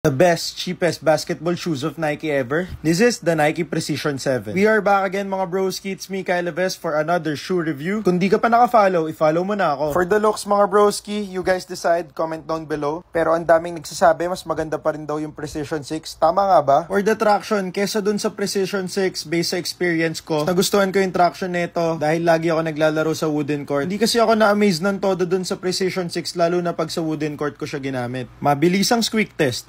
The best, cheapest basketball shoes of Nike ever. This is the Nike Precision 7. We are back again mga broski. It's me, Kyle Leves, for another shoe review. Kung di ka pa naka-follow, i-follow mo na ako. For the looks mga broski, you guys decide, comment down below. Pero ang daming nagsasabi, mas maganda pa rin daw yung Precision 6. Tama nga ba? For the traction, kesa dun sa Precision 6, based sa experience ko, nagustuhan ko yung traction nito dahil lagi ako naglalaro sa wooden court. Hindi kasi ako na-amaze ng todo dun sa Precision 6, lalo na pag sa wooden court ko siya ginamit. Mabilisang squeak test.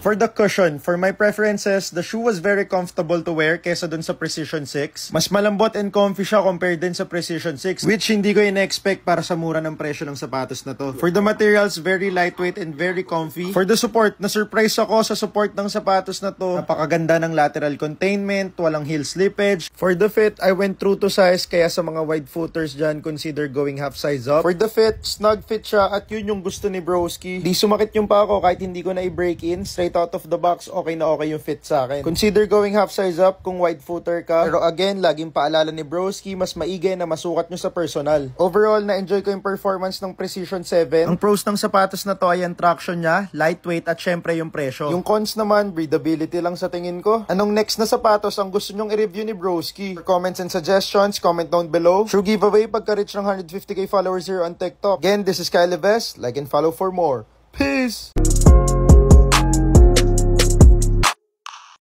For the cushion, for my preferences, the shoe was very comfortable to wear kesa dun sa Precision 6. Mas malambot and comfy siya compared din sa Precision 6, which hindi ko in-expect para sa mura ng presyo ng sapatos na to. For the materials, very lightweight and very comfy. For the support, na-surprise ako sa support ng sapatos na to. Napakaganda ng lateral containment, walang heel slippage. For the fit, I went true to size, kaya sa mga wide footers dyan, consider going half size up. For the fit, snug fit siya at yun yung gusto ni broski. Di sumakit yung pa ako kahit hindi ko na i-break in. Straight out of the box, okay na okay yung fit sa akin. Consider going half size up kung wide footer ka. Pero again, laging paalala ni broski, mas maigay na masukat nyo sa personal. Overall, na-enjoy ko yung performance ng Precision 7. Ang pros ng sapatos na to ay ang traction niya, lightweight at syempre yung presyo. Yung cons naman, breathability lang sa tingin ko. Anong next na sapatos ang gusto nyong i-review ni broski? For comments and suggestions, comment down below. Shoe giveaway pagka-reach ng 150k followers here on TikTok. Again, this is Kyle Leves. Like and follow for more. Peace!